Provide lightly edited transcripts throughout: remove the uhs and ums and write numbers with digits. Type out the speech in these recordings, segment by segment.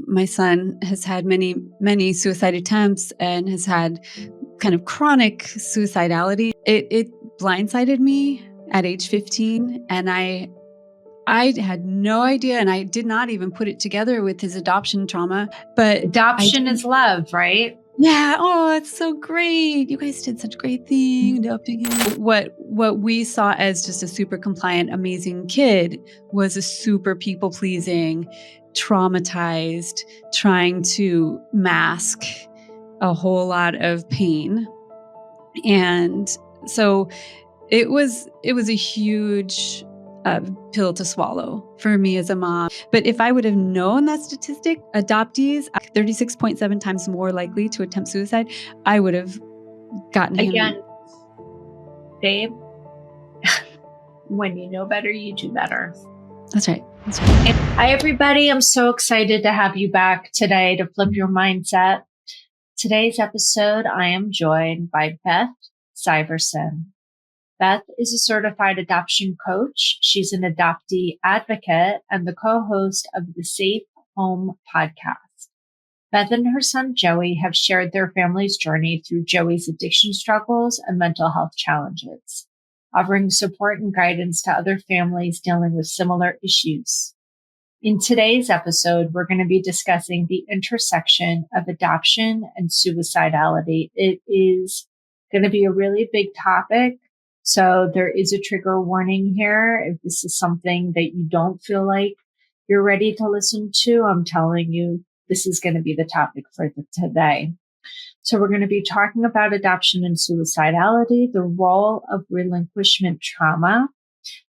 my son has had many suicide attempts and has had kind of chronic suicidality. It blindsided me at age 15, and I had no idea, and I did not even put it together with his adoption trauma. But adoption is love, right? Yeah. Oh, it's so great. You guys did such a great thing adopting him. What we saw as just a super compliant, amazing kid was a super people pleasing, traumatized, trying to mask a whole lot of pain. And so it was a huge pill to swallow for me as a mom. But if I would have known that statistic, adoptees 36.7 times more likely to attempt suicide, I would have gotten him. Again, babe, when you know better, you do better. That's right. Hi, everybody. I'm so excited to have you back today to flip your mindset. Today's episode, I am joined by Beth Syverson. Beth is a certified adoption coach. She's an adoptee advocate and the co-host of the Safe Home podcast. Beth and her son, Joey, have shared their family's journey through Joey's addiction struggles and mental health challenges, offering support and guidance to other families dealing with similar issues. In today's episode, we're going to be discussing the intersection of adoption and suicidality. It is going to be a really big topic. So there is a trigger warning here. If this is something that you don't feel like you're ready to listen to, I'm telling you, this is going to be the topic for today. So we're going to be talking about adoption and suicidality, the role of relinquishment trauma,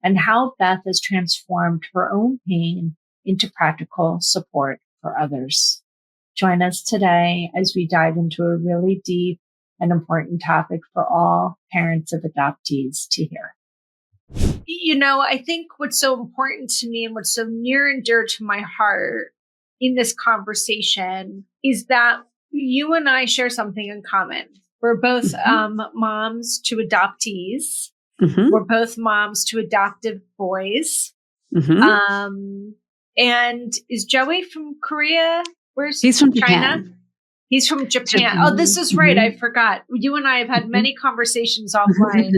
and how Beth has transformed her own pain into practical support for others. Join us today as we dive into a really deep an important topic for all parents of adoptees to hear. You know, I think what's so important to me and what's so near and dear to my heart in this conversation is that you and I share something in common. We're both moms to adoptees. Mm-hmm. We're both moms to adoptive boys. Mm-hmm. And is Joey from Korea? He's from China? Japan. He's from Japan. Oh, this is right. I forgot. You and I have had many conversations offline.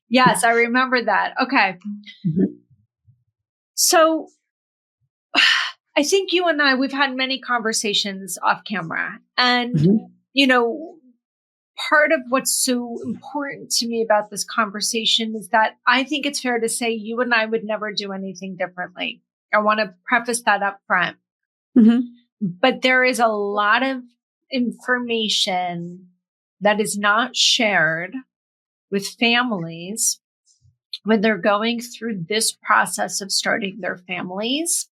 Yes, I remember that. Okay. So I think you and I, we've had many conversations off camera. And, you know, part of what's so important to me about this conversation is that I think it's fair to say you and I would never do anything differently. I want to preface that up front. But there is a lot of information that is not shared with families when they're going through this process of starting their families,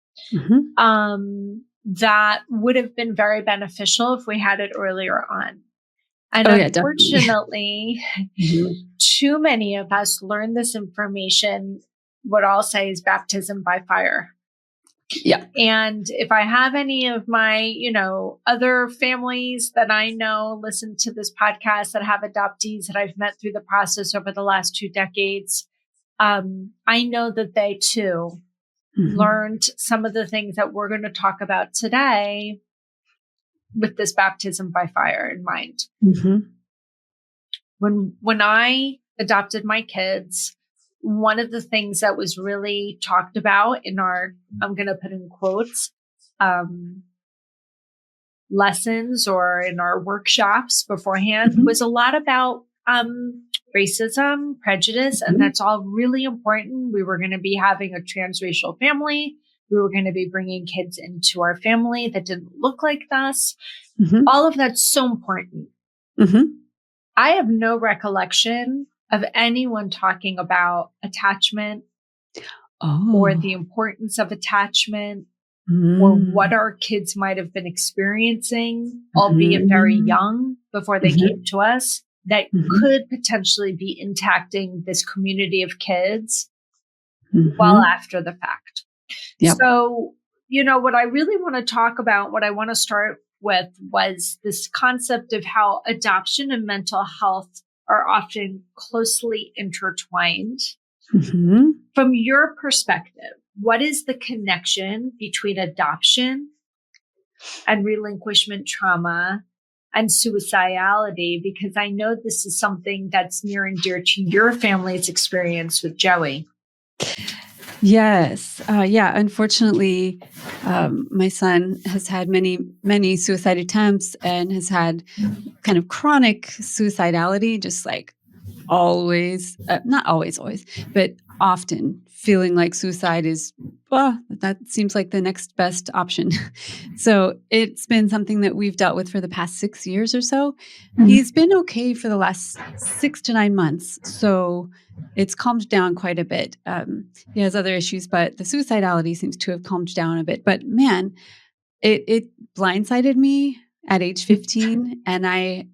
that would have been very beneficial if we had it earlier on. And unfortunately, too many of us learn this information, what I'll say is baptism by fire. Yeah. And if I have any of my, you know, other families that I know listen to this podcast that have adoptees that I've met through the process over the last 2 decades, I know that they too learned some of the things that we're going to talk about today with this baptism by fire in mind. When I adopted my kids, one of the things that was really talked about in our, I'm going to put in quotes, lessons or in our workshops beforehand was a lot about racism, prejudice, and that's all really important. We were going to be having a transracial family. We were going to be bringing kids into our family that didn't look like us. All of that's so important. I have no recollection of anyone talking about attachment or the importance of attachment or what our kids might have been experiencing, albeit very young before they came to us, that could potentially be impacting this community of kids well after the fact. So, you know, what I really want to talk about, what I want to start with was this concept of how adoption and mental health are often closely intertwined. From your perspective, what is the connection between adoption and relinquishment trauma and suicidality, because I know this is something that's near and dear to your family's experience with Joey. Yes. Yeah. Unfortunately, my son has had many, many suicide attempts and has had kind of chronic suicidality, just like always, not always, always, but often feeling like suicide is, well, that seems like the next best option. So it's been something that we've dealt with for the past 6 years or so. He's been okay for the last 6 to 9 months. So it's calmed down quite a bit. He has other issues, but the suicidality seems to have calmed down a bit. But man, it blindsided me at age 15, and I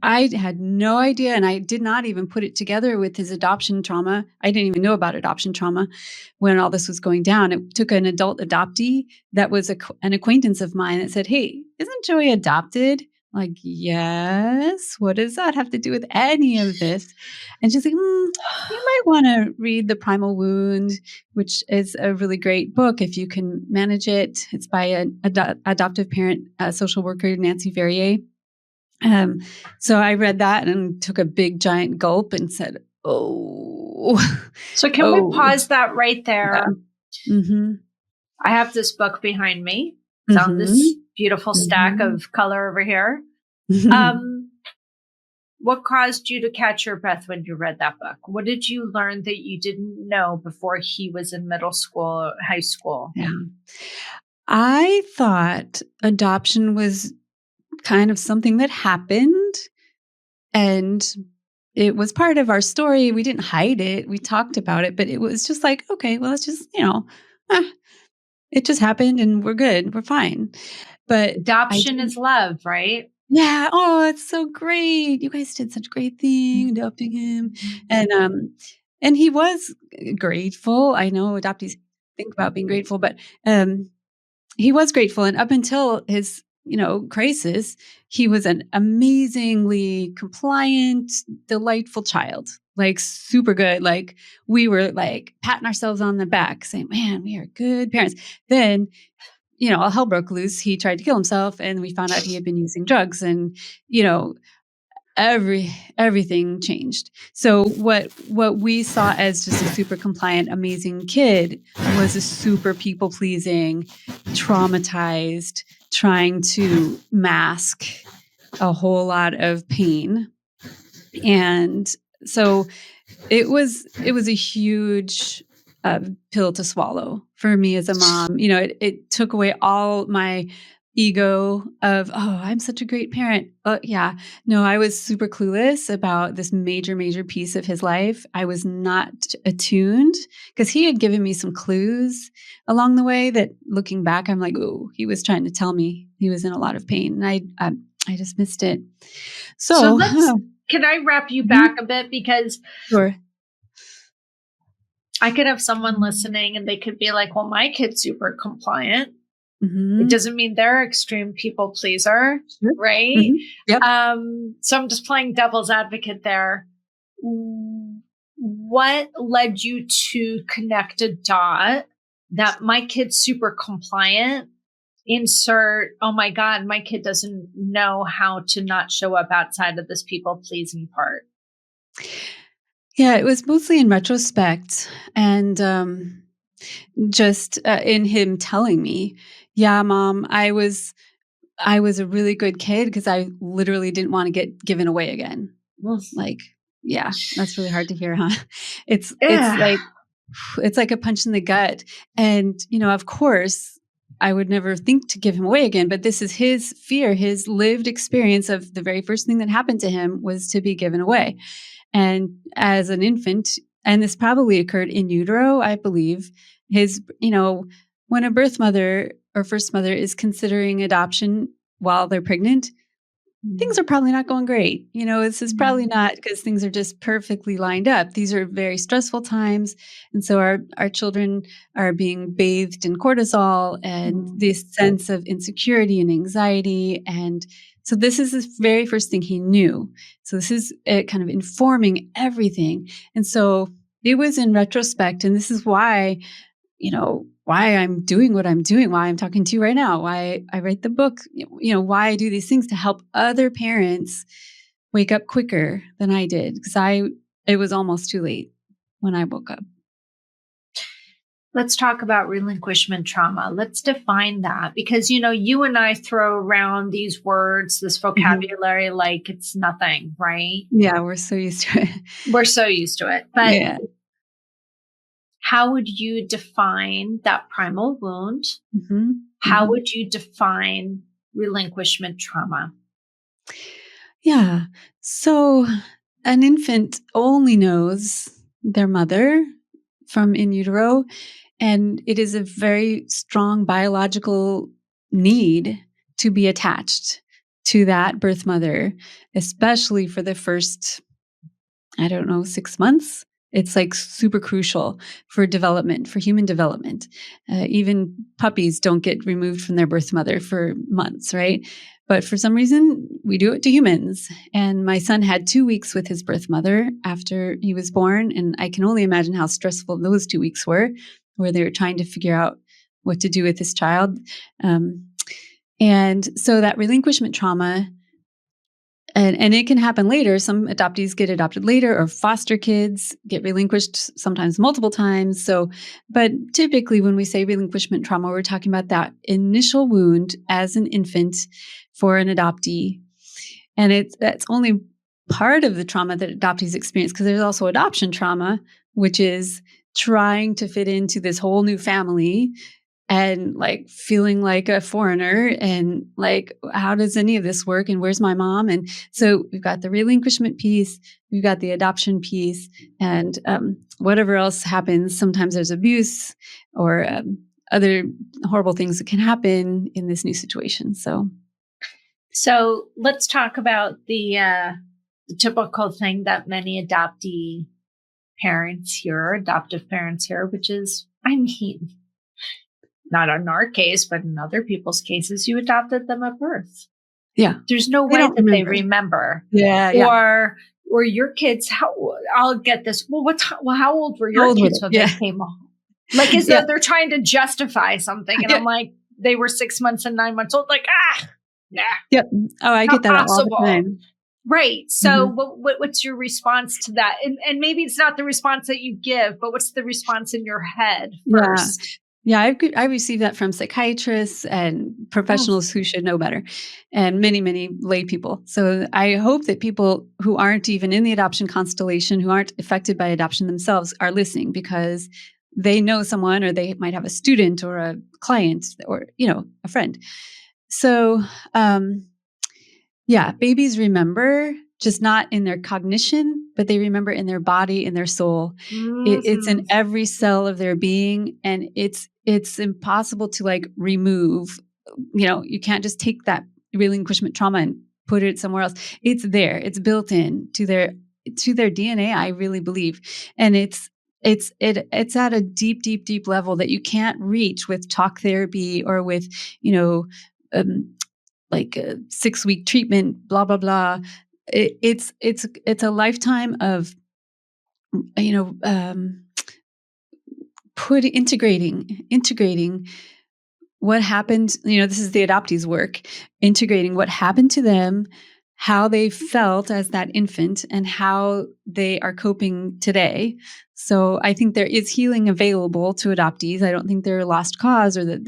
had no idea, and I did not even put it together with his adoption trauma. I didn't even know about adoption trauma when all this was going down. It took an adult adoptee that was an acquaintance of mine that said, "Hey, isn't Joey adopted?" I'm like, yes. What does that have to do with any of this? And she's like, you might want to read The Primal Wound, which is a really great book if you can manage it. It's by an adoptive parent, social worker, Nancy Verrier. Um, so I read that and took a big giant gulp and said, "Oh, So can we oh, pause that right there? yeah. Mm-hmm. I have this book behind me. It's on Mm-hmm. this beautiful stack Mm-hmm. of color over here. What caused you to catch your breath when you read that book? What did you learn that you didn't know before he was in middle school or high school? Yeah. I thought adoption was kind of something that happened and it was part of our story. We didn't hide it. We talked about it, but it was just like, okay, well, it's just, it just happened and we're good. We're fine. But I Adoption didn't. is love, right? Yeah. Oh, it's so great. You guys did such a great thing adopting him. And he was grateful. I know adoptees think about being grateful, but he was grateful. And up until his, crisis, he was an amazingly compliant, delightful child. Like super good. Like we were like patting ourselves on the back, saying, "Man, we are good parents." Then all hell broke loose. He tried to kill himself, and we found out he had been using drugs, and you know, everything changed. So what we saw as just a super compliant, amazing kid was a super people pleasing, traumatized, trying to mask a whole lot of pain, and so it was a huge pill to swallow for me as a mom. It took away all my ego of, oh, I'm such a great parent. Yeah, no, I was super clueless about this major, major piece of his life. I was not attuned because he had given me some clues along the way that, looking back, I'm like, oh, he was trying to tell me he was in a lot of pain, and I just missed it. So So, can I wrap you back a bit? Because sure. I could have someone listening and they could be like, well, my kid's super compliant. Mm-hmm. It doesn't mean they're extreme people pleaser, Sure. right? Mm-hmm. Yep. So I'm just playing devil's advocate there. What led you to connect a dot that my kid's super compliant? Insert, oh my God, my kid doesn't know how to not show up outside of this people pleasing part. Yeah, it was mostly in retrospect and just in him telling me, "Yeah, mom, I was a really good kid because I literally didn't want to get given away again." Like, yeah, that's really hard to hear, huh? It's it's Yeah. like it's like a punch in the gut. And, of course, I would never think to give him away again, but this is his fear, his lived experience of the very first thing that happened to him was to be given away. And as an infant, and this probably occurred in utero, I believe, when a birth mother or first mother is considering adoption while they're pregnant, things are probably not going great. This is probably not because things are just perfectly lined up. These are very stressful times. And so our children are being bathed in cortisol and this sense of insecurity and anxiety. And so this is the very first thing he knew. So this is kind of informing everything. And so it was in retrospect. And this is why, why I'm doing what I'm doing, why I'm talking to you right now, why I write the book, why I do these things to help other parents wake up quicker than I did, because it was almost too late when I woke up. Let's talk about relinquishment trauma. Let's define that, because, you and I throw around these words, this vocabulary, like it's nothing, right? Yeah, we're so used to it. We're so used to it. But Yeah. how would you define that primal wound? Mm-hmm. How would you define relinquishment trauma? Yeah. So an infant only knows their mother from in utero, and it is a very strong biological need to be attached to that birth mother, especially for the first, 6 months. It's like super crucial for development, for human development. Even puppies don't get removed from their birth mother for months, right? But for some reason, we do it to humans. And my son had 2 weeks with his birth mother after he was born. And I can only imagine how stressful those 2 weeks were, where they were trying to figure out what to do with this child. And so that relinquishment trauma, and it can happen later. Some adoptees get adopted later, or foster kids get relinquished sometimes multiple times. So, but typically when we say relinquishment trauma, we're talking about that initial wound as an infant for an adoptee. And that's only part of the trauma that adoptees experience, because there's also adoption trauma, which is trying to fit into this whole new family and like feeling like a foreigner, and like, how does any of this work, and where's my mom? And so we've got the relinquishment piece, we've got the adoption piece, and whatever else happens. Sometimes there's abuse or other horrible things that can happen in this new situation. So let's talk about the typical thing that many adoptee parents hear, adoptive parents hear, which is, not in our case, but in other people's cases, you adopted them at birth. Yeah. There's no way that they remember. Yeah. Or your kids, I'll get this. Well, how old were your kids when they came home? Like, as though they're trying to justify something. And I'm like, they were 6 months and 9 months old. Like, nah. Yep. Oh, I get that all the time. Right. So what's your response to that? And maybe it's not the response that you give, but what's the response in your head first? Yeah, I receive that from psychiatrists and professionals who should know better, and many, many lay people. So I hope that people who aren't even in the adoption constellation, who aren't affected by adoption themselves, are listening, because they know someone, or they might have a student or a client, or, a friend. So, babies remember, just not in their cognition, but they remember in their body, in their soul. It's in every cell of their being, and it's impossible to like remove. You can't just take that relinquishment trauma and put it somewhere else. It's there. It's built in to their DNA, I really believe. And it's at a deep, deep, deep level that you can't reach with talk therapy, or with, like a 6-week treatment, blah, blah, blah. It's a lifetime of, integrating what happened. This is the adoptees' work, integrating what happened to them, how they felt as that infant, and how they are coping today. So I think there is healing available to adoptees. I don't think they're a lost cause, or that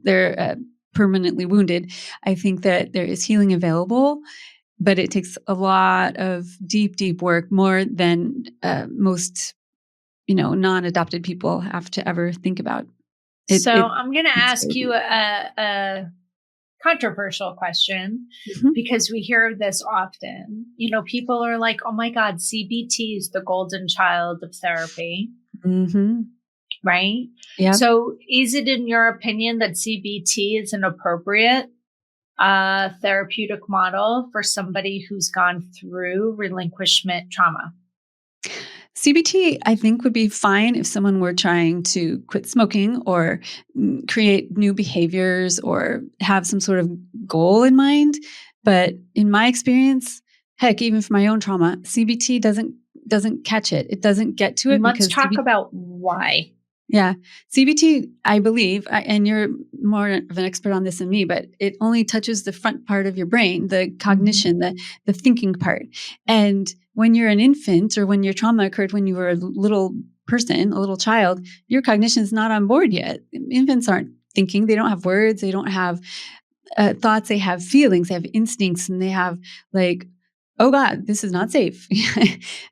they're permanently wounded. I think that there is healing available, but it takes a lot of deep, deep work, more than most, non-adopted people have to ever think about. I'm going to ask you a controversial question, because we hear this often. People are like, oh my God, CBT is the golden child of therapy. Right? Yeah. So is it, in your opinion, that CBT is an appropriate therapeutic model for somebody who's gone through relinquishment trauma? CBT, I think, would be fine if someone were trying to quit smoking, or create new behaviors, or have some sort of goal in mind. But in my experience, heck, even for my own trauma, CBT doesn't catch it. It doesn't get to it. Let's talk about why. Yeah. CBT, I believe, and you're more of an expert on this than me, but it only touches the front part of your brain, the cognition, the thinking part. And when you're an infant, or when your trauma occurred when you were a little person, a little child, your cognition is not on board yet. Infants aren't thinking. They don't have words. They don't have thoughts. They have feelings. They have instincts, and they have like, oh God, this is not safe.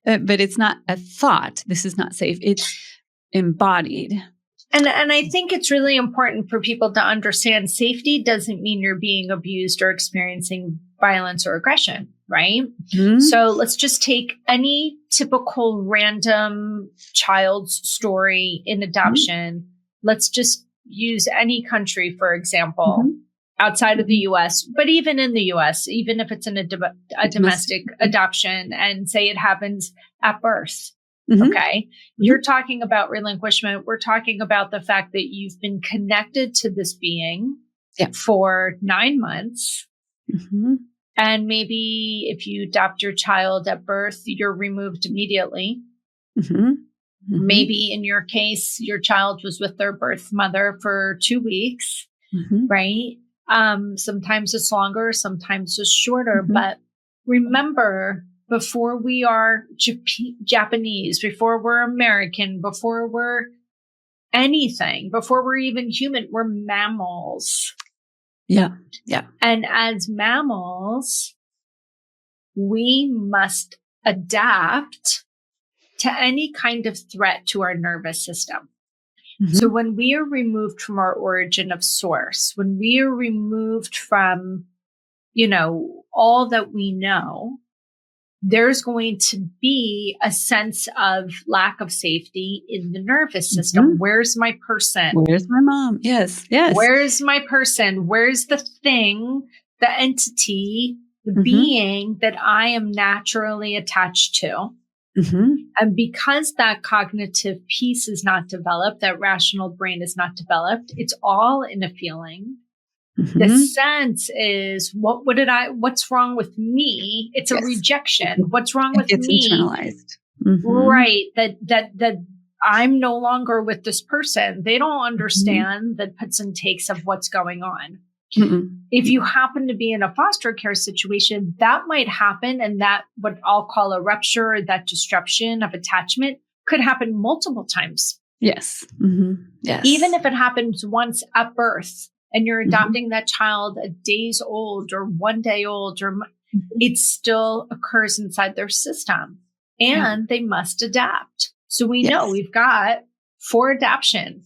But it's not a thought. This is not safe. It's embodied. And I think it's really important for people to understand safety doesn't mean you're being abused or experiencing violence or aggression, right? Mm-hmm. So let's just take any typical random child's story in adoption. Mm-hmm. Let's just use any country, for example, outside of the US, but even in the US, even if it's in a domestic adoption, and say it happens at birth. Okay. You're talking about relinquishment. We're talking about the fact that you've been connected to this being for 9 months. And maybe if you adopt your child at birth, you're removed immediately. Maybe in your case, your child was with their birth mother for 2 weeks, right? Sometimes it's longer, sometimes it's shorter, but remember, before we are Japanese, before we're American, before we're anything, before we're even human, we're mammals. Yeah. Yeah. And as mammals, we must adapt to any kind of threat to our nervous system. So when we are removed from our origin of source, when we are removed from, all that we know, there's going to be a sense of lack of safety in the nervous system. Where's my person? Where's my mom? Yes. Yes. Where's my person? Where's the thing, the entity, the being that I am naturally attached to? And because that cognitive piece is not developed, that rational brain is not developed, it's all in a feeling. The sense is, what's wrong with me? It's a rejection. What's wrong with me? It's internalized. Right. That I'm no longer with this person. They don't understand the puts and takes of what's going on. If you happen to be in a foster care situation, that might happen. And that, what I'll call a rupture, or that disruption of attachment, could happen multiple times. Yes. Yes. Even if it happens once at birth, and you're adopting that child at days old or 1 day old, or it still occurs inside their system, and they must adapt. So we know we've got 4 adoption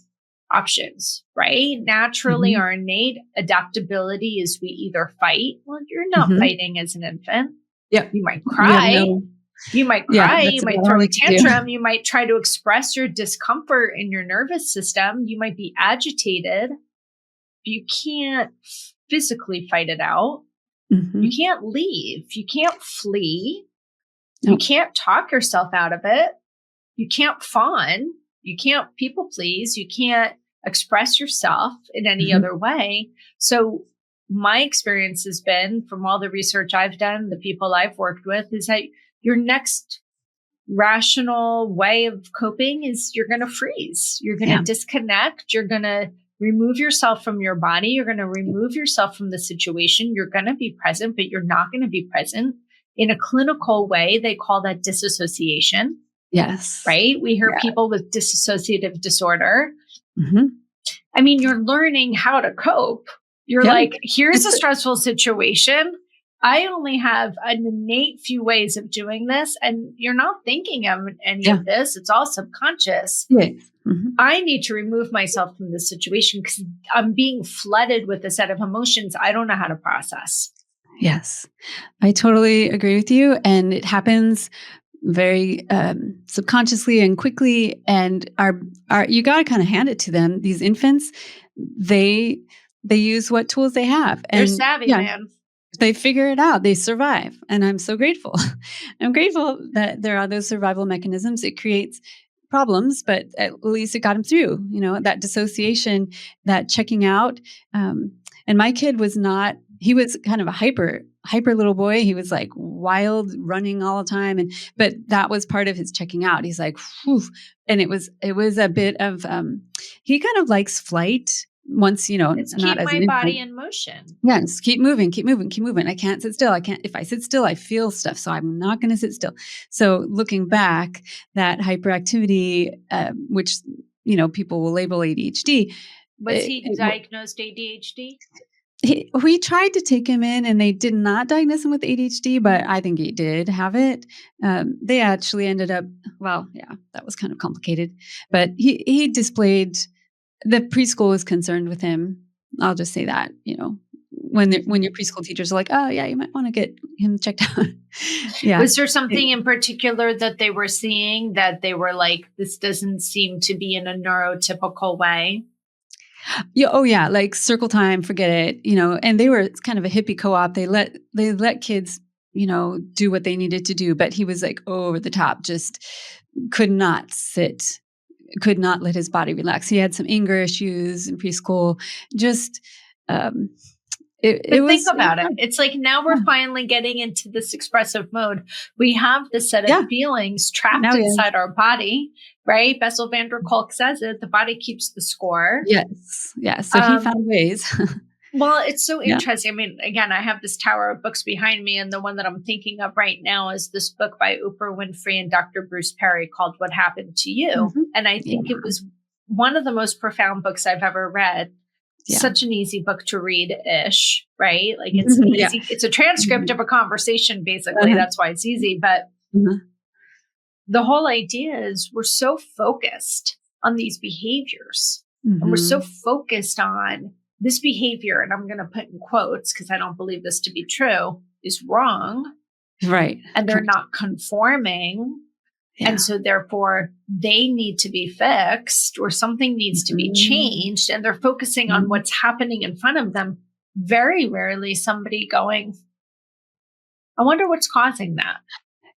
options, right? Naturally, our innate adaptability is we either fight. Well, you're not fighting as an infant. You might cry. You might cry. You might throw a tantrum. You might try to express your discomfort in your nervous system. You might be agitated. You can't physically fight it out. You can't leave. You can't flee. You can't talk yourself out of it. You can't fawn. You can't people please. You can't express yourself in any other way. So my experience has been, from all the research I've done, the people I've worked with, is that your next rational way of coping is you're going to freeze. You're going to disconnect. You're going to remove yourself from your body. You're going to remove yourself from the situation. You're going to be present, but you're not going to be present. In a clinical way, they call that disassociation. Yes. Right? We hear people with dissociative disorder. I mean, you're learning how to cope. You're like, here's a stressful situation. I only have an innate few ways of doing this, and you're not thinking of any of this. It's all subconscious. I need to remove myself from this situation because I'm being flooded with a set of emotions I don't know how to process. Yes, I totally agree with you. And it happens very subconsciously and quickly. And our you got to kind of hand it to them. These infants, they use what tools they have. And they're savvy, man. They figure it out. They survive. And I'm so grateful. I'm grateful that there are those survival mechanisms. It creates problems, but at least it got them through, that dissociation, that checking out. And my kid was not he was kind of a hyper little boy. He was like wild, running all the time, but that was part of his checking out. He's like, whew. And it was a bit of he kind of likes flight once, It's not keep as my an body infant. in motion. Yes, keep moving, keep moving, keep moving. I can't sit still. I can't. If I sit still, I feel stuff. So I'm not going to sit still. So looking back, that hyperactivity, which people will label ADHD. Was he diagnosed ADHD? We tried to take him in, and they did not diagnose him with ADHD, but I think he did have it. They actually ended up. Well, yeah, that was kind of complicated, but he displayed. The preschool was concerned with him. I'll just say that, when your preschool teachers are like, "Oh, yeah, you might wanna get him checked out." Yeah. Was there It something in particular that they were seeing that they were like, this doesn't seem to be in a neurotypical way? Yeah, oh, yeah, like, circle time, forget it, and they were kind of a hippie co-op. They let kids, do what they needed to do, but he was, like, over the top, just could not sit, could not let his body relax. He had some anger issues in preschool, just, um, it But think was about it. hard. It's like now we're Yeah. finally getting into this expressive mode. We have this set of Yeah, feelings trapped now he is. inside our body, right? Bessel van der Kolk says it, the body keeps the score. Yes, yes, so he Um, found ways. well, it's so Yeah. interesting. I mean, again, I have this tower of books behind me, and the one that I'm thinking of right now is this book by Oprah Winfrey and Dr. Bruce Perry called What Happened to You. Mhm. And I think it Yeah, was one of the most profound books I've ever read. yeah. Such an easy book to read ish, right? Like it's Yeah. easy. It's a transcript Mhm. of a conversation, basically. Uh-huh, That's why it's easy. But uh-huh. the whole idea is we're so focused on these behaviors and we're so Mhm. focused on this behavior. And I'm going to put in quotes because I don't believe this to be true is wrong. Right, And they're correct. not conforming. And Yeah. so therefore they need to be fixed or something needs to be Mhm. changed. And they're focusing on Mhm. what's happening in front of them. Very rarely somebody going, I wonder what's causing that.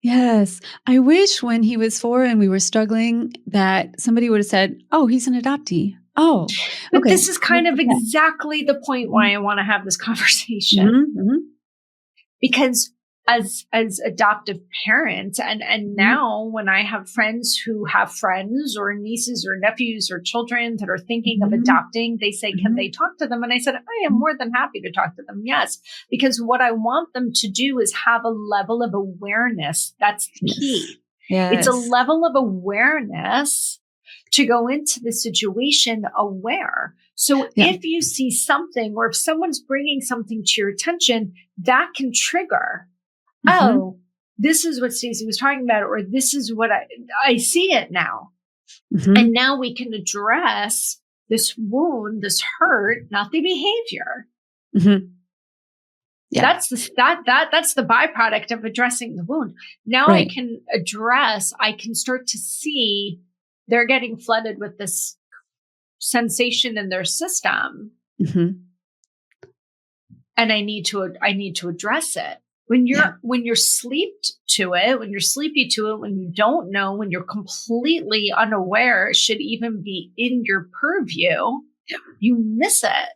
Yes. I wish when he was 4 and we were struggling that somebody would have said, "Oh, he's an adoptee. Oh, But okay. this is Look kind of at that." exactly the point Mhm. why I want to have this conversation. Mhm, mhm, Because as adoptive parents and mhm, now when I have friends who have friends or nieces or nephews or children that are thinking of mhm, adopting, they say, can mhm, they talk to them? And I said, I am mhm. more than happy to talk to them. Yes, because what I want them to do is have a level of awareness. That's the Yes. key. It's a Yes. level of awareness to go into the situation aware. So Yeah. if you see something or if someone's bringing something to your attention, that can trigger, Mhm, oh, this is what Stacey was talking about, or this is what I see it now. And mhm, now we can address this wound, this hurt, not the behavior. mhm. Yeah. That's the byproduct of addressing the wound. Now Right. I can start to see they're getting flooded with this sensation in their system, Mhm. and I need to address it. Yeah. When you're sleeped to it, when you're sleepy to it, when you don't know, when you're completely unaware it should even be in your purview, Yeah. you miss it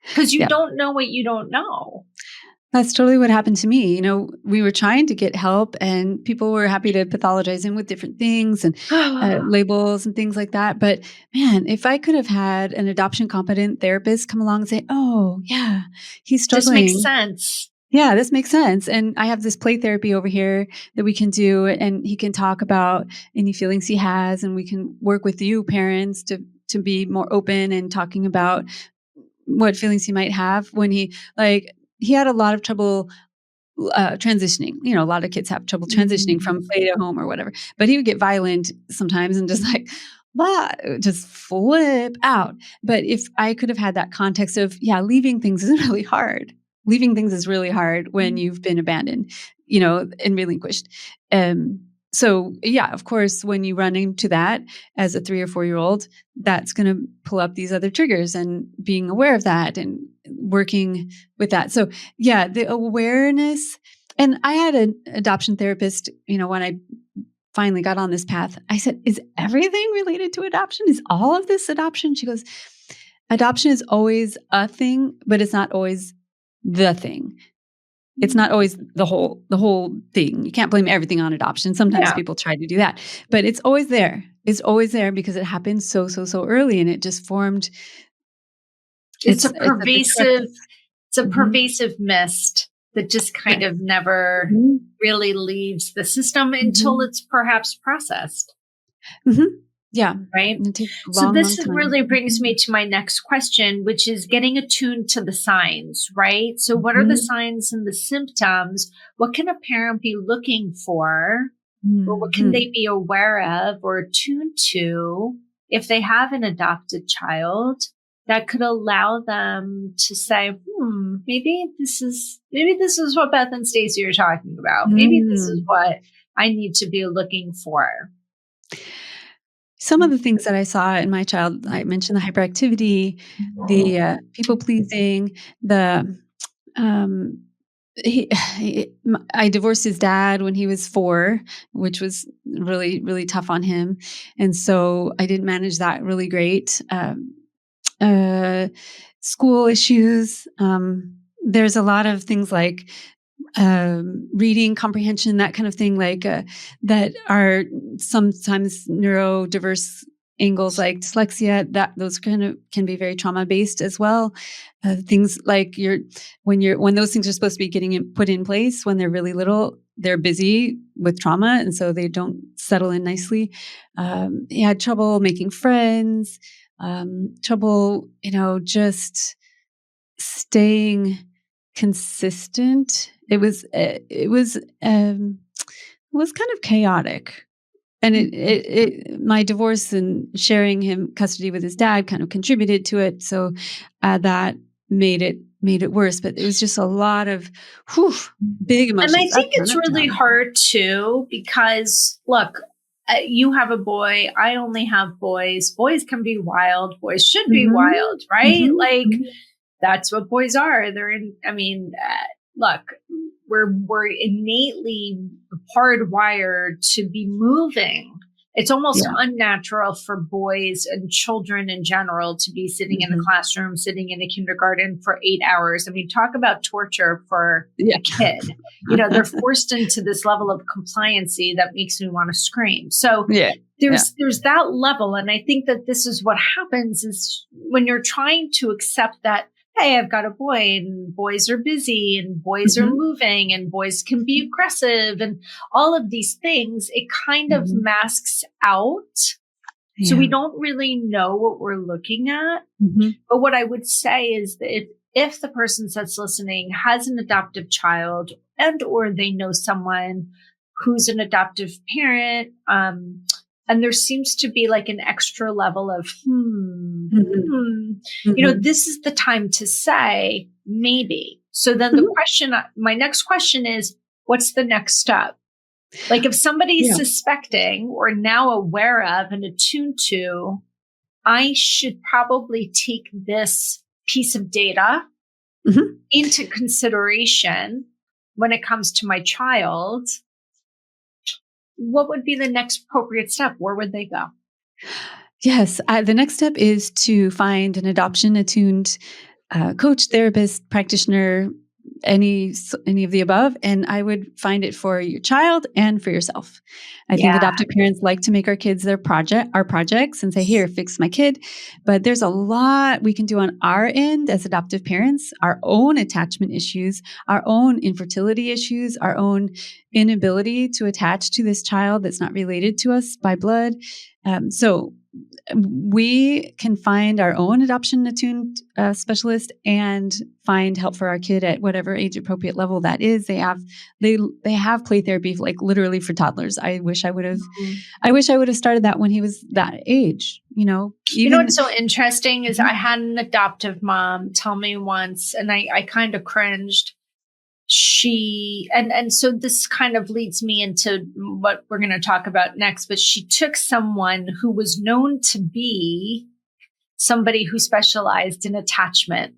because you Yeah. don't know what you don't know. That's totally what happened to me. We were trying to get help, and people were happy to pathologize him with different things and labels and things like that. But man, if I could have had an adoption competent therapist come along and say, "Oh, yeah, he's This makes struggling. sense. Yeah, this makes sense. And I have this play therapy over here that we can do, and he can talk about any feelings he has, and we can work with you parents to be more open and talking about what feelings he might have when he had a lot of trouble transitioning. A lot of kids have trouble transitioning from Mm. play to home or whatever. But he would get violent sometimes and just like, blah, just flip out. But if I could have had that context of, yeah, leaving things is really hard. Leaving things is really hard when you've been abandoned, and relinquished. So yeah, of course, when you run into that as a 3 or 4 year old, that's going to pull up these other triggers, and being aware of that and working with that. So yeah, the awareness. And I had an adoption therapist, when I finally got on this path. I said, "Is everything related to adoption? Is all of this adoption?" She goes, "Adoption is always a thing, but it's not always the thing. It's not always the whole thing. You can't blame everything on adoption. Sometimes Yeah. people try to do that, but it's always there. It's always there because it happened so early, and it just formed. It's a It's at the crux. pervasive mist that just kind Yes. of never Mhm. really leaves the system until it's perhaps processed. Mhm. Yeah. Right. And it takes a So long, long this time. really brings me to my next question, which is getting attuned to the signs, right? So what are the Mhm. signs and the symptoms? What can a parent be looking for? Or what can they Mhm. be aware of or attuned to if they have an adopted child that could allow them to say, maybe this is what Beth and Stacey are talking about. Maybe this is Mm. what I need to be looking for. Some of the things that I saw in my child, I mentioned the hyperactivity, the people pleasing, the um, I divorced his dad when he was 4, which was really, really tough on him, and so I didn't manage that really great. Uh, School issues. There's a lot of things like reading comprehension, that kind of thing, like that are sometimes neurodiverse angles like dyslexia, that those kind of can be very trauma based as well. Things like when those things are supposed to be put in place when they're really little, they're busy with trauma, and so they don't settle in nicely. He had trouble making friends, trouble, just staying consistent. It was kind of chaotic. And my divorce and sharing him custody with his dad kind of contributed to it. So that made it worse. But it was just a lot of whew, big And I emotions, up, think down, it's up, really down. hard too, because look, you have a boy. I only have boys. Boys can be wild. Boys should be Mhm, wild, right? mhm, Like mhm. that's what boys are. Look, we're innately hardwired to be moving. It's almost Yeah. unnatural for boys and children in general to be sitting in a Mhm. classroom, sitting in a kindergarten for 8 hours. I mean, talk about torture for Yeah. a kid. They're forced into this level of compliancy that makes me want to scream. So Yeah. Yeah. there's that level. And I think that this is what happens is when you're trying to accept that, hey, I've got a boy and boys are busy and boys are Mhm, moving and boys can be aggressive and all of these things, it kind of mhm. masks out. So we Yeah. don't really know what we're looking at. Mhm, But what I would say is that if the person that's listening has an adoptive child and or they know someone who's an adoptive parent, and there seems to be like an extra level of, mhm, mhm. this is the time to say maybe. So then Mhm. my next question is, what's the next step? Like if somebody's Yeah. suspecting or now aware of and attuned to, I should probably take this piece of data Mhm. into consideration when it comes to my child. What would be the next appropriate step? Where would they go? Yes, the next step is to find an adoption attuned coach, therapist, practitioner, any of the above, and I would find it for your child and for yourself. I think Yeah. adoptive parents like to make our kids our projects, and say, "Here, fix my kid." But there's a lot we can do on our end as adoptive parents, our own attachment issues, our own infertility issues, our own inability to attach to this child that's not related to us by blood. So we can find our own adoption attuned specialist and find help for our kid at whatever age appropriate level that is. They have play therapy like literally for toddlers. Mhm. I wish I would have started that when he was that age. What's so interesting is I had an adoptive mom tell me once, and I kind of cringed. So this kind of leads me into what we're going to talk about next, but she took someone who was known to be somebody who specialized in attachment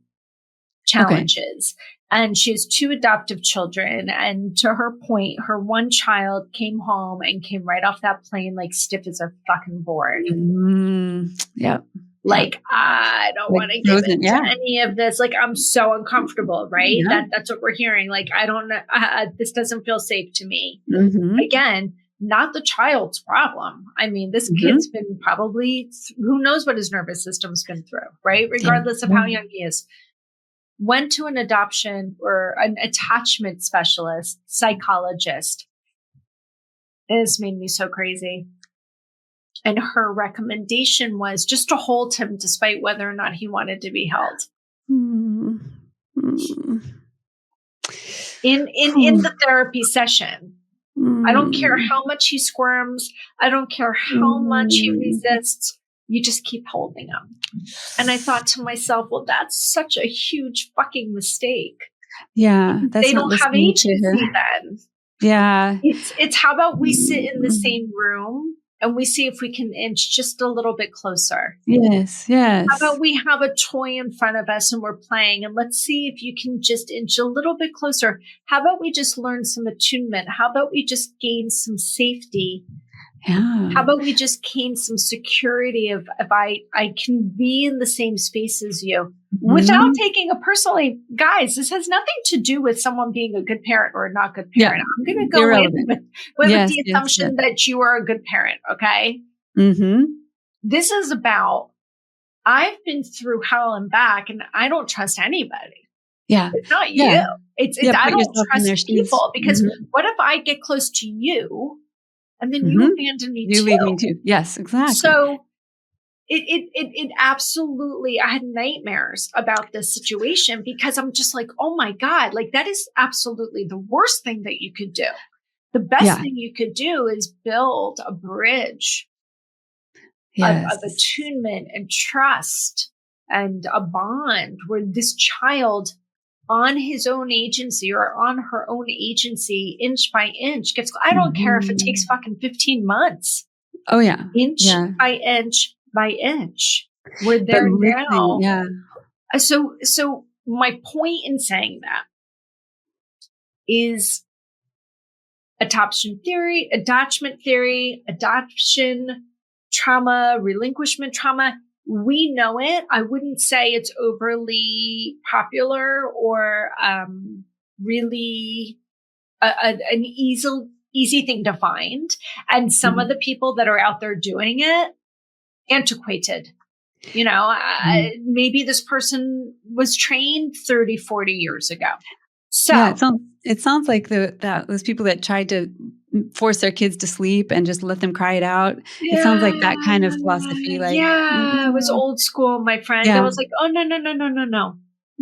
Okay. challenges. And she has 2 adoptive children. And to her point, her one child came home and came right off that plane like stiff as a fucking board. Yeah. Like, I don't Like want to give frozen. into Yeah. any of this. Like, I'm so uncomfortable, right? Yeah. That's what we're hearing. Like, I don't know. This doesn't feel safe to me. Mm-hmm. Again, not the child's problem. I mean, this Mm-hmm. kid's been probably, who knows what his nervous system's been through, right? Regardless of Yeah. how young he is. Went to an adoption or an attachment specialist, psychologist. It's made me so crazy. And her recommendation was just to hold him despite whether or not he wanted to be held. Mm-hmm. In the therapy session. I don't care how much he squirms. I don't care how much he resists. You just keep holding him. And I thought to myself, well, that's such a huge fucking mistake. Yeah. That's They not don't have listening to her. agency then. Yeah. It's how about we sit in the same room and we see if we can inch just a little bit closer. Yes. Yes. How about we have a toy in front of us and we're playing and let's see if you can just inch a little bit closer. How about we just learn some attunement? How about we just gain some safety? Yeah. How about we just gain some security of if I can be in the same space as you without taking it personally? Guys, this has nothing to do with someone being a good parent or a not good parent. I'm going to go Irrelevant. in with Yes, the yes, assumption yes. that you are a good parent. Okay. Mm-hmm. This is about, I've been through hell and back and I don't trust anybody. Yeah. It's not Yeah. you. It's Yeah, I put don't yourself in their trust shoes. people because Mhm. what if I get close to you and then you Mhm. abandon me You too? leave me too. Yes, exactly. So it absolutely, I had nightmares about this situation because I'm just like, oh my God, like that is absolutely the worst thing that you could do. The best thing you could do is build a bridge Yes. of attunement and trust and a bond where this child on his own agency or on her own agency, inch by inch gets, I don't care if it takes fucking 15 months. Oh yeah. Inch Yeah. by inch, where But they're listening, now. yeah. So my point in saying that is attachment theory, adoption trauma, relinquishment trauma. We know it. I wouldn't say it's overly popular or really an easy thing to find. And some of the people that are out there doing it, antiquated. You know, maybe this person was trained 30, 40 years ago. So yeah, it sounds like those people that tried to force their kids to sleep and just let them cry it out. It sounds like that kind of philosophy. Like, it was old school, my friend. Yeah. I was like, oh, no.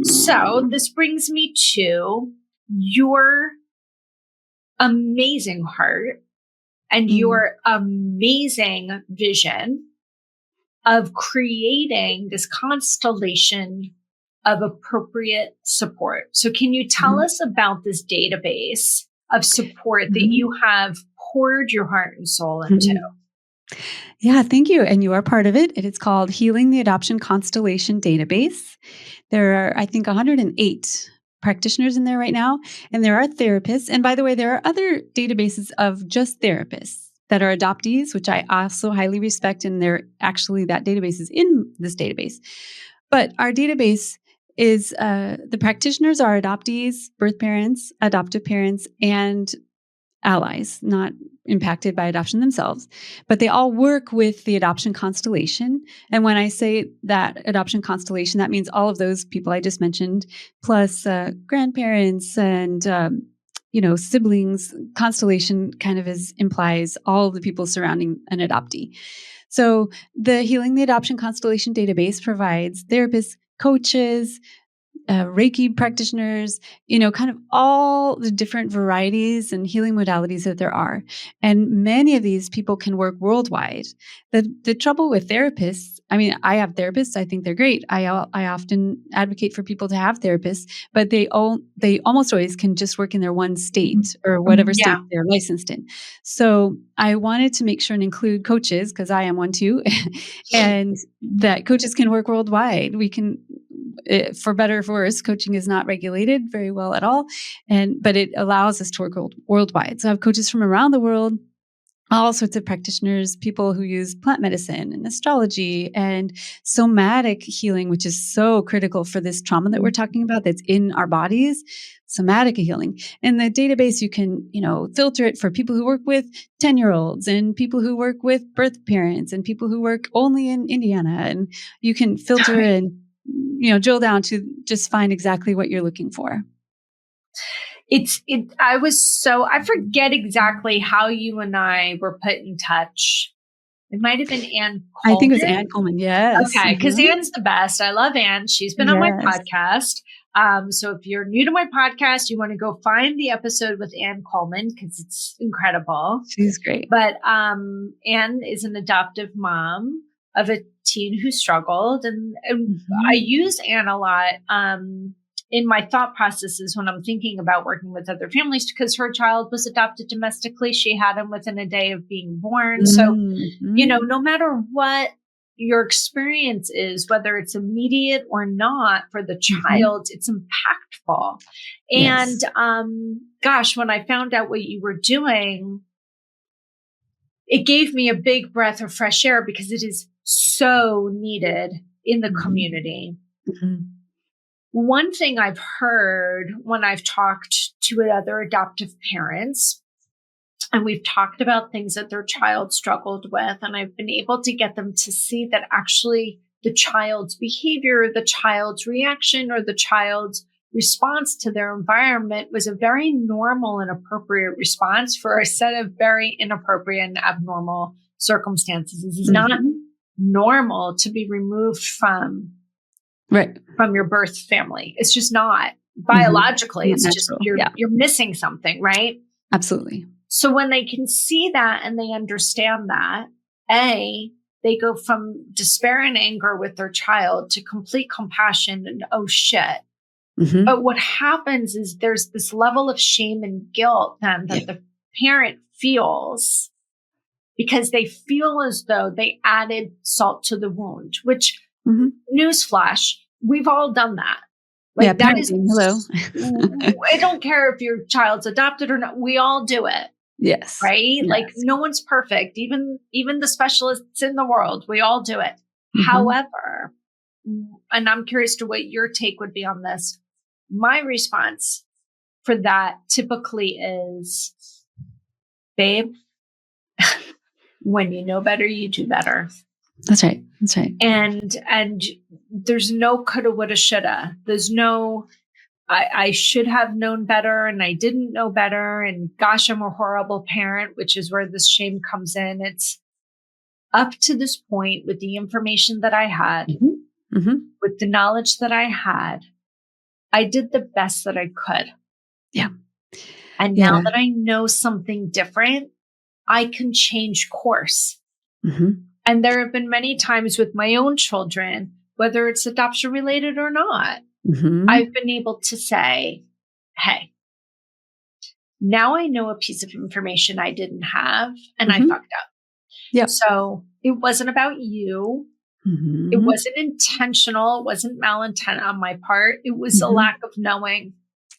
So this brings me to your amazing heart and your amazing vision of creating this constellation of appropriate support. So can you tell us about this database of support that you have poured your heart and soul into? Yeah, thank you. And you are part of it. It is called Healing the Adoption Constellation Database. There are, I think, 108 practitioners in there right now, and there are therapists. And by the way, there are other databases of just therapists that are adoptees, which I also highly respect. And they're actually, that database is in this database. But our database is the practitioners are adoptees, birth parents, adoptive parents, and allies, not impacted by adoption themselves, but they all work with the adoption constellation. And when I say that adoption constellation, that means all of those people I just mentioned, plus grandparents and siblings. Constellation kind of implies all of the people surrounding an adoptee. So the Healing the Adoption Constellation database provides therapists, coaches, Reiki practitioners, kind of all the different varieties and healing modalities that there are. And many of these people can work worldwide. The trouble with therapists, I mean, I have therapists. I think they're great. I often advocate for people to have therapists, but they almost always can just work in their one state or whatever state they're licensed in. So I wanted to make sure and include coaches, because I am one too, and that coaches can work worldwide. We can, for better or for worse, coaching is not regulated very well at all, but it allows us to work worldwide. So I have coaches from around the world. all sorts of practitioners, people who use plant medicine and astrology and somatic healing, which is so critical for this trauma that we're talking about that's in our bodies, somatic healing. In the database, you can, filter it for people who work with 10-year-olds and people who work with birth parents and people who work only in Indiana. And you can filter and, drill down to just find exactly what you're looking for. I forget exactly how you and I were put in touch. It might have been Ann Coleman. I think it was Ann Coleman. Yes. Okay. Because Ann's the best. I love Ann. She's been on my podcast. So if you're new to my podcast, you want to go find the episode with Ann Coleman because it's incredible. She's great. But Ann is an adoptive mom of a teen who struggled. And I use Ann a lot in my thought processes when I'm thinking about working with other families because her child was adopted domestically. She had him within a day of being born. So, no matter what your experience is, whether it's immediate or not for the child, it's impactful. Yes. And gosh, when I found out what you were doing, it gave me a big breath of fresh air because it is so needed in the community. One thing I've heard when I've talked to other adoptive parents, and we've talked about things that their child struggled with, and I've been able to get them to see that actually the child's behavior, the child's reaction, or the child's response to their environment was a very normal and appropriate response for a set of very inappropriate and abnormal circumstances. This is not normal to be removed from your birth family. It's just not biologically. It's just you're missing something, right? Absolutely. So when they can see that and they understand that, they go from despair and anger with their child to complete compassion and oh shit. But what happens is there's this level of shame and guilt then that the parent feels because they feel as though they added salt to the wound, which newsflash, we've all done that. Like that is, hello. I don't care if your child's adopted or not. We all do it. Yes. Right. Yes. Like no one's perfect. Even the specialists in the world, we all do it. However, and I'm curious to what your take would be on this. My response for that typically is, babe, when you know better, you do better. That's right. That's right. And there's no coulda, woulda, shoulda. There's no, I should have known better and I didn't know better. And gosh, I'm a horrible parent, which is where this shame comes in. It's up to this point with the information that I had, with the knowledge that I had, I did the best that I could. Yeah. And now that I know something different, I can change course. And there have been many times with my own children, whether it's adoption related or not, I've been able to say, hey, now I know a piece of information I didn't have and I fucked up. Yeah. So it wasn't about you. It wasn't intentional. It wasn't malintent on my part. It was a lack of knowing.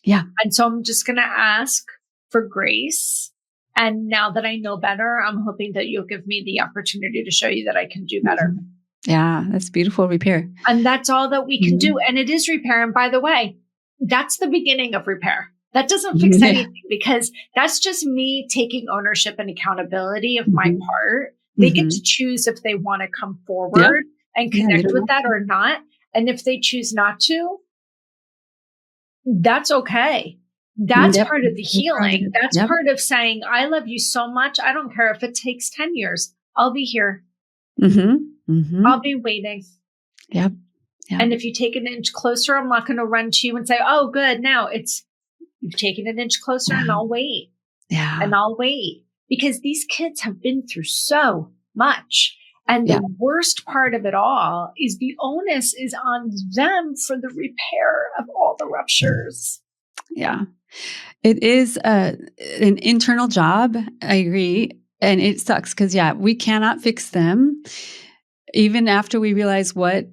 Yeah. And so I'm just going to ask for grace. And now that I know better, I'm hoping that you'll give me the opportunity to show you that I can do better. Yeah, that's beautiful repair. And that's all that we can do. And it is repair. And by the way, that's the beginning of repair. That doesn't fix anything because that's just me taking ownership and accountability of my part. They get to choose if they want to come forward and connect with that or not. And if they choose not to, that's okay. That's part of the healing. That's part of saying, I love you so much. I don't care if it takes 10 years. I'll be here. I'll be waiting. Yep. And if you take an inch closer, I'm not going to run to you and say, oh, good. Now it's, you've taken an inch closer and I'll wait. And I'll wait because these kids have been through so much. And the worst part of it all is the onus is on them for the repair of all the ruptures. Yeah. It is an internal job. I agree. And it sucks because, we cannot fix them. Even after we realize what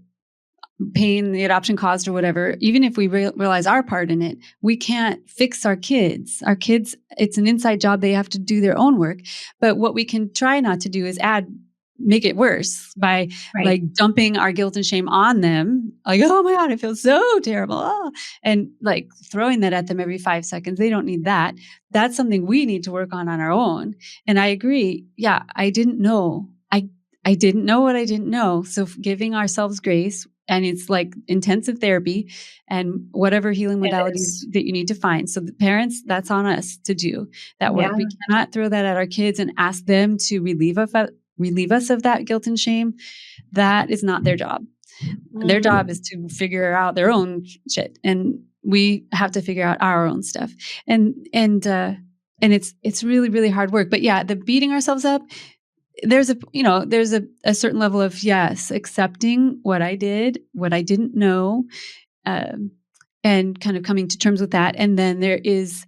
pain the adoption caused or whatever, even if we realize our part in it, we can't fix our kids. Our kids, it's an inside job. They have to do their own work. But what we can try not to do is make it worse by Right. like dumping our guilt and shame on them. Like, oh my God, I feel so terrible. Oh. And like throwing that at them every 5 seconds. They don't need that. That's something we need to work on our own. And I agree. Yeah, I didn't know. I didn't know what I didn't know. So giving ourselves grace, and it's like intensive therapy and whatever healing It modalities is. that you need to find. So the parents, that's on us to do that work. Yeah. We cannot throw that at our kids and ask them to relieve us of that guilt and shame. That is not their job. Their job is to figure out their own shit, and we have to figure out our own stuff. And it's really, really hard work. But yeah, the beating ourselves up, there's a certain level of, yes, accepting what I did, what I didn't know, and kind of coming to terms with that. And then there is,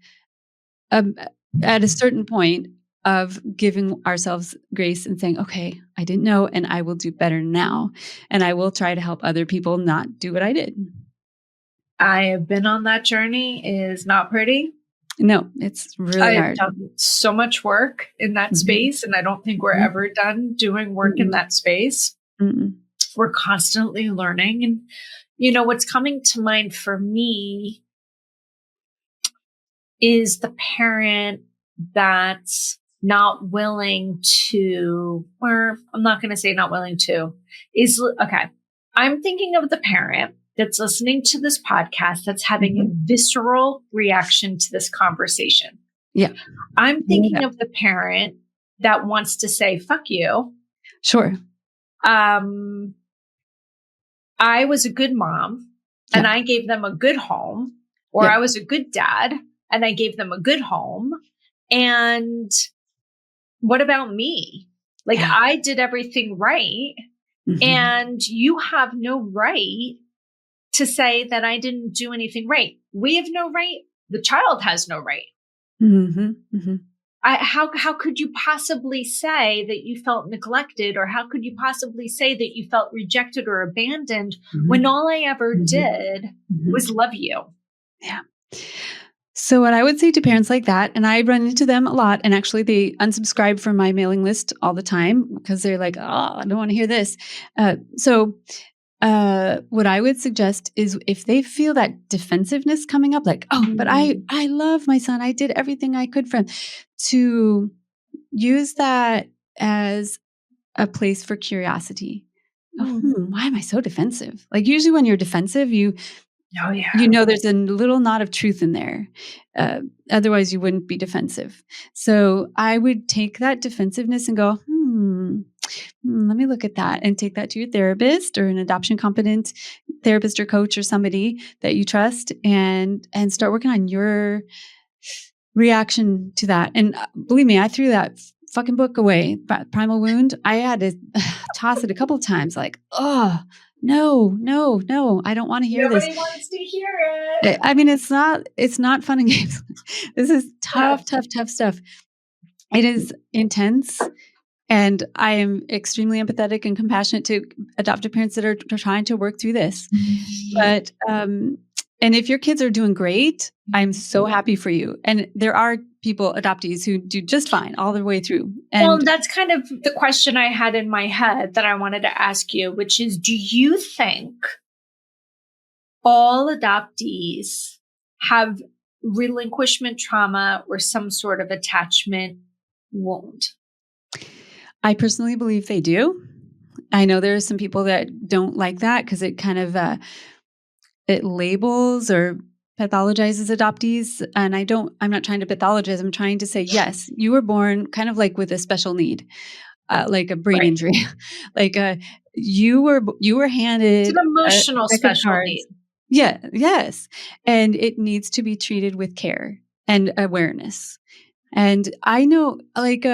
at a certain point, of giving ourselves grace and saying, okay, I didn't know, and I will do better now. And I will try to help other people not do what I did. I have been on that journey. It is not pretty. No, it's really I have hard. done so much work in that space, and I don't think we're ever done doing work in that space. Mm-mm. We're constantly learning. And, what's coming to mind for me is the parent that's not willing to, or I'm not going to say not willing to, okay. I'm thinking of the parent that's listening to this podcast that's having a visceral reaction to this conversation. Yeah. I'm thinking of the parent that wants to say, fuck you. Sure. I was a good mom and I gave them a good home, or I was a good dad and I gave them a good home. And what about me? Like, I did everything right. And you have no right to say that I didn't do anything right. We have no right. The child has no right. How could you possibly say that you felt neglected, or how could you possibly say that you felt rejected or abandoned when all I ever did was love you? Yeah. So what I would say to parents like that, and I run into them a lot, and actually they unsubscribe from my mailing list all the time because they're like, oh, I don't want to hear this. What I would suggest is, if they feel that defensiveness coming up, like, oh, but I love my son, I did everything I could for him, to use that as a place for curiosity. Why am I so defensive? Like, usually when you're defensive, there's a little knot of truth in there. Otherwise, you wouldn't be defensive. So I would take that defensiveness and go, let me look at that, and take that to your therapist or an adoption competent therapist or coach or somebody that you trust, and start working on your reaction to that. And believe me, I threw that fucking book away, Primal Wound. I had to toss it a couple of times, like, oh, no, I don't want to hear this. Nobody wants to hear it. I mean, it's not fun and games. This is tough stuff. It is intense. And I am extremely empathetic and compassionate to adoptive parents that are trying to work through this. But, and if your kids are doing great, I'm so happy for you. And there are people, adoptees, who do just fine all the way through. And that's kind of the question I had in my head that I wanted to ask you, which is, do you think all adoptees have relinquishment trauma or some sort of attachment wound? I personally believe they do. I know there are some people that don't like that because it kind of it labels or pathologizes adoptees. And I'm not trying to pathologize. I'm trying to say, yes, you were born kind of like with a special need, like a brain injury. Like you were handed it's an emotional special need. Yeah. Yes. And it needs to be treated with care and awareness. And I know, like,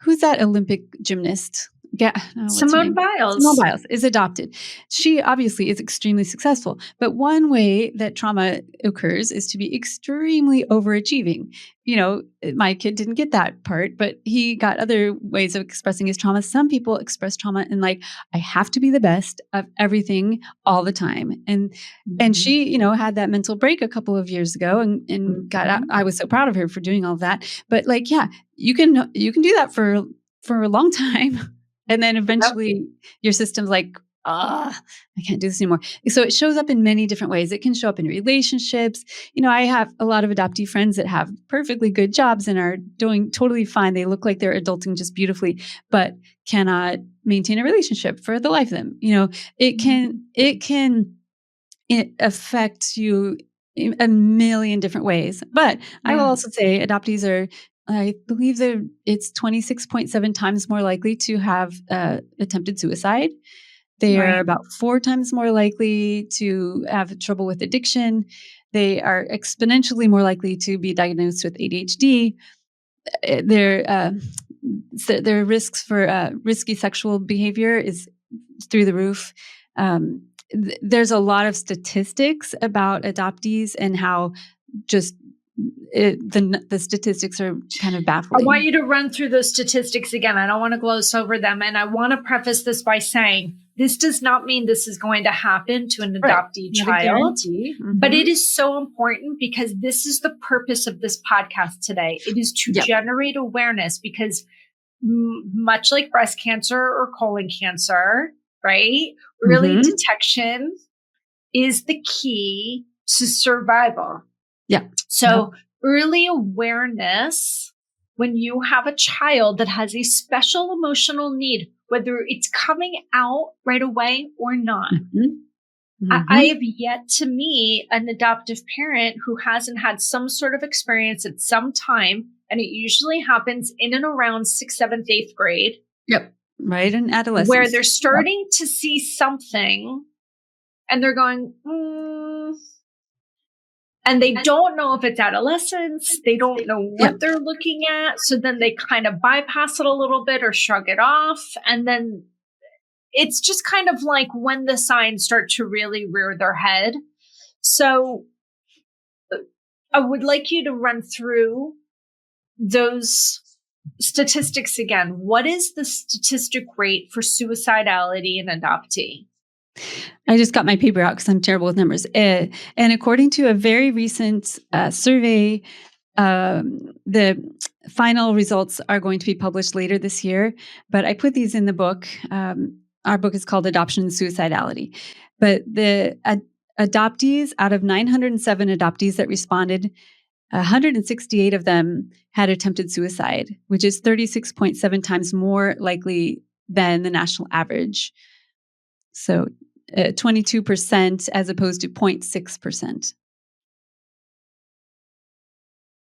who's that Olympic gymnast what's her Simone name? Simone Biles. Biles is adopted. She obviously is extremely successful, but one way that trauma occurs is to be extremely overachieving. My kid didn't get that part, but he got other ways of expressing his trauma. Some people express trauma in like, I have to be the best of everything all the time. And she, had that mental break a couple of years ago and got out. I was so proud of her for doing all that. But like, yeah, you can do that for a long time. And then eventually your system's like, I can't do this anymore. So it shows up in many different ways. It can show up in relationships. I have a lot of adoptee friends that have perfectly good jobs and are doing totally fine. They look like they're adulting just beautifully, but cannot maintain a relationship for the life of them. It can affect you in a million different ways. But I will also say adoptees are, I believe it's 26.7 times more likely to have attempted suicide. They are about 4 times more likely to have trouble with addiction. They are exponentially more likely to be diagnosed with ADHD. Their risks for risky sexual behavior is through the roof. There's a lot of statistics about adoptees and how just the statistics are kind of baffling. I want you to run through those statistics again. I don't want to gloss over them. And I want to preface this by saying this does not mean this is going to happen to an adoptee child, but it is so important because this is the purpose of this podcast today. It is to generate awareness because much like breast cancer or colon cancer, right? Early detection is the key to survival. Yeah. So early awareness, when you have a child that has a special emotional need, whether it's coming out right away or not. I have yet to meet an adoptive parent who hasn't had some sort of experience at some time. And it usually happens in and around 6th, 7th, 8th grade. Yep. Right. In adolescence. Where they're starting to see something and they're going, and they don't know if it's adolescence. They don't know what they're looking at. So then they kind of bypass it a little bit or shrug it off. And then it's just kind of like when the signs start to really rear their head. So I would like you to run through those statistics again. What is the statistic rate for suicidality in adoptee? I just got my paper out because I'm terrible with numbers. And according to a very recent survey, the final results are going to be published later this year. But I put these in the book. Our book is called Adoption and Suicidality. But the adoptees, out of 907 adoptees that responded, 168 of them had attempted suicide, which is 36.7 times more likely than the national average. So 22% as opposed to 0.6%.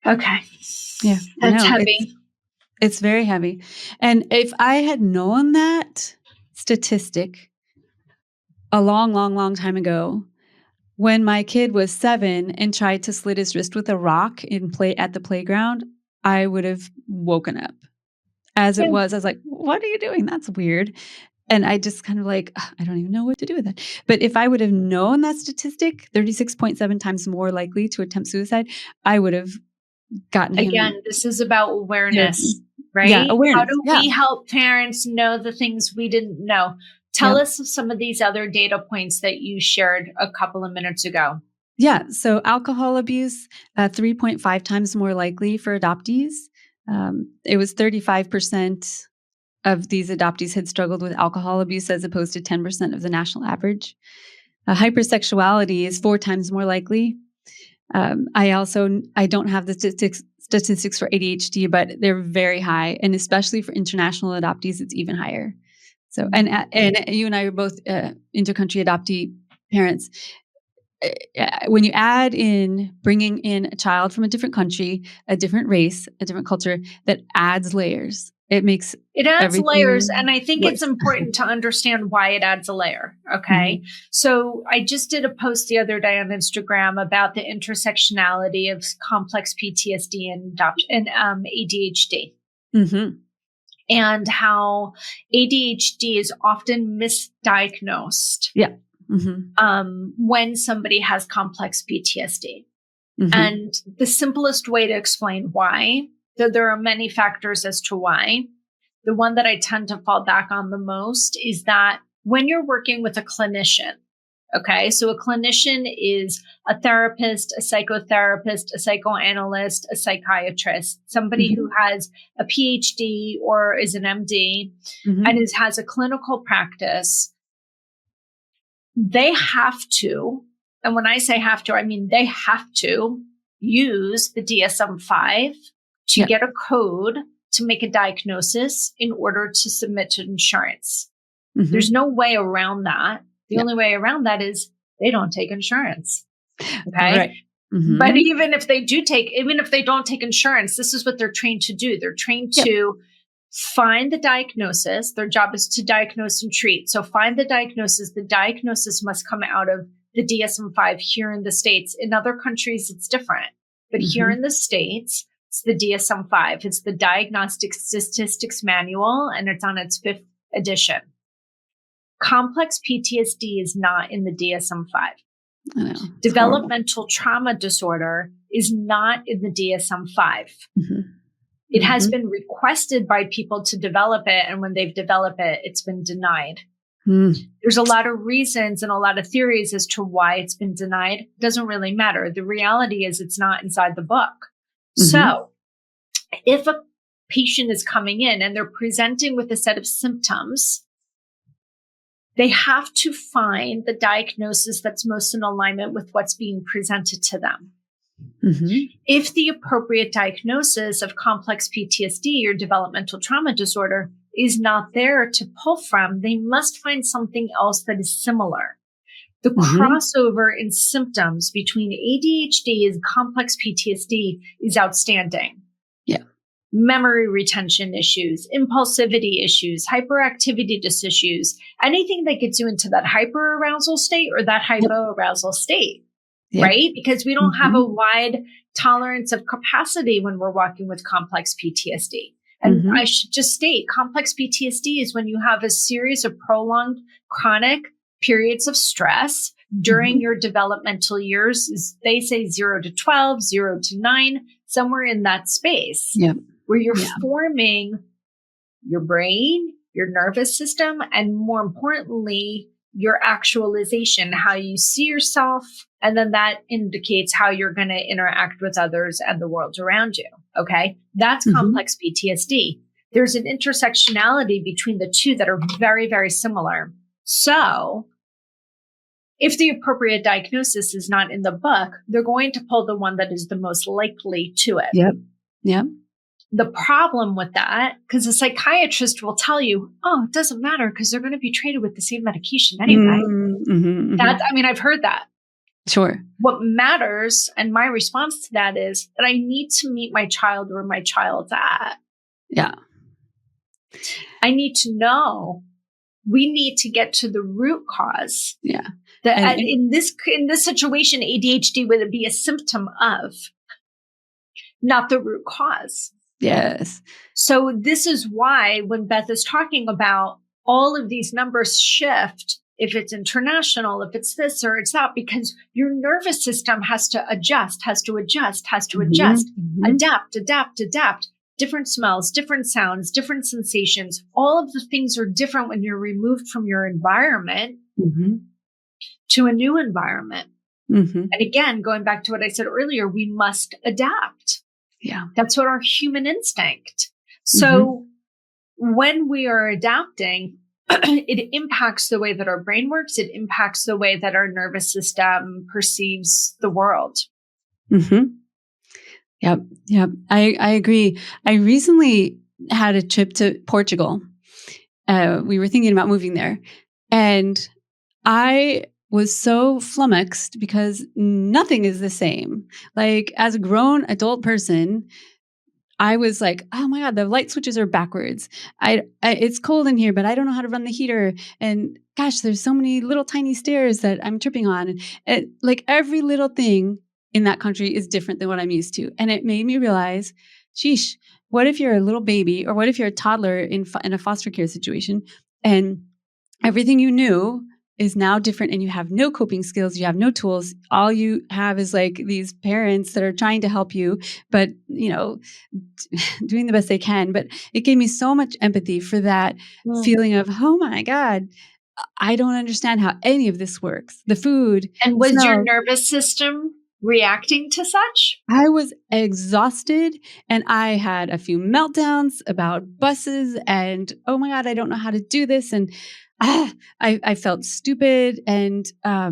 Okay. Yeah. That's heavy. It's very heavy. And if I had known that statistic a long, long, long time ago, when my kid was 7 and tried to slit his wrist with a rock at the playground, I would have woken up. As it was, I was like, what are you doing? That's weird. And I just kind of like, I don't even know what to do with that. But if I would have known that statistic, 36.7 times more likely to attempt suicide, I would have gotten him. Again, this is about awareness, right? Yeah, awareness. How do we help parents know the things we didn't know? Tell us of some of these other data points that you shared a couple of minutes ago. Yeah. So alcohol abuse, 3.5 times more likely for adoptees. It was 35% of these adoptees had struggled with alcohol abuse as opposed to 10% of the national average. Hypersexuality is 4 times more likely. I don't have the statistics for ADHD, but they're very high. And especially for international adoptees, it's even higher. So, and you and I are both intercountry adoptee parents. When you add in bringing in a child from a different country, a different race, a different culture, that adds layers. It adds layers. And I think it's important to understand why it adds a layer. Okay. So I just did a post the other day on Instagram about the intersectionality of complex PTSD and ADHD. and how ADHD is often misdiagnosed. Yeah. Mm-hmm. When somebody has complex PTSD. Mm-hmm. And the simplest way to explain why, though there are many factors as to why, the one that I tend to fall back on the most is that when you're working with a clinician, okay, so a clinician is a therapist, a psychotherapist, a psychoanalyst, a psychiatrist, somebody Mm-hmm. who has a PhD or is an MD Mm-hmm. and has a clinical practice. They have to, and when I say have to, I mean they have to use the DSM-5 to Yeah. get a code to make a diagnosis in order to submit to insurance. Mm-hmm. There's no way around that. The Yeah. only way around that is they don't take insurance. Okay. Right. Mm-hmm. But even if they don't take insurance, this is what they're trained to do. They're trained to find the diagnosis. Their job is to diagnose and treat. So find the diagnosis. The diagnosis must come out of the DSM-5 here in the States. In other countries, it's different. But here in the States, it's the DSM-5. It's the Diagnostic Statistics Manual, and it's on its 5th edition. Complex PTSD is not in the DSM-5. I know. Developmental trauma disorder is not in the DSM-5. Mm-hmm. It has been requested by people to develop it. And when they've developed it, it's been denied. There's a lot of reasons and a lot of theories as to why it's been denied. It doesn't really matter. The reality is it's not inside the book. So if a patient is coming in and they're presenting with a set of symptoms, they have to find the diagnosis that's most in alignment with what's being presented to them. If the appropriate diagnosis of complex PTSD or developmental trauma disorder is not there to pull from, they must find something else that is similar. The crossover in symptoms between ADHD and complex PTSD is outstanding. Yeah. Memory retention issues, impulsivity issues, hyperactivity issues, anything that gets you into that hyperarousal state or that hypoarousal state. Right? Because we don't have a wide tolerance of capacity when we're walking with complex PTSD. And I should just state, complex PTSD is when you have a series of prolonged chronic periods of stress during your developmental years. They say 0 to 12, 0 to 9, somewhere in that space where you're forming your brain, your nervous system, and more importantly, your actualization, how you see yourself. And then that indicates how you're going to interact with others and the world around you. Okay. That's complex PTSD. There's an intersectionality between the two that are very, very similar. So if the appropriate diagnosis is not in the book, they're going to pull the one that is the most likely to it. The problem with that, because a psychiatrist will tell you, oh, it doesn't matter because they're going to be treated with the same medication anyway. I've heard that. Sure. What matters, and my response to that is that I need to meet my child where my child's at. Yeah. I need to know. We need to get to the root cause. Yeah. In this situation, ADHD would be a symptom of, not the root cause. Yes. So this is why when Beth is talking about all of these numbers shift, if it's international, if it's this or it's that, because your nervous system has to adjust, adapt, different smells, different sounds, different sensations. All of the things are different when you're removed from your environment to a new environment. And again, going back to what I said earlier, we must adapt. Yeah. That's what our human instinct. So when we are adapting, it impacts the way that our brain works. It impacts the way that our nervous system perceives the world. Yep. I agree. I recently had a trip to Portugal. We were thinking about moving there, and I was so flummoxed because nothing is the same. Like, as a grown adult person, I was like, oh my God, the light switches are backwards. It's cold in here, but I don't know how to run the heater. And gosh, there's so many little tiny stairs that I'm tripping on. And like every little thing in that country is different than what I'm used to. And it made me realize, sheesh, what if you're a little baby, or what if you're a toddler in a foster care situation, and everything you knew is now different, and you have no coping skills, you have no tools. All you have is like these parents that are trying to help you, but doing the best they can. But it gave me so much empathy for that feeling of, oh my God, I don't understand how any of this works. The food, And the was your smell. nervous system reacting to such? I was exhausted, and I had a few meltdowns about buses and, oh my God, I don't know how to do this. And I felt stupid. And, I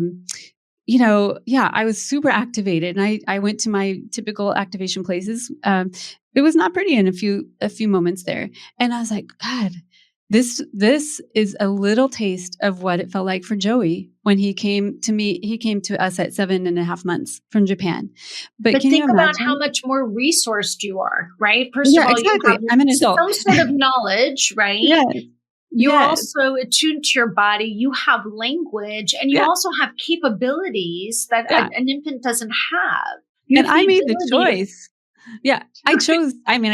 was super activated, and I went to my typical activation places. It was not pretty in a few moments there. And I was like, God, this is a little taste of what it felt like for Joey when he came to me. He came to us at 7.5 months from Japan. But But can you think about how imagine? much more resourced you are, right? First of Yeah, all, you exactly. have I'm an adult. some sort of knowledge, right? Yes. You're Yes. also attuned to your body. You have language, and you Yeah. also have capabilities that Yeah. an infant doesn't have. You And have I the made the ability to. choice. Yeah, I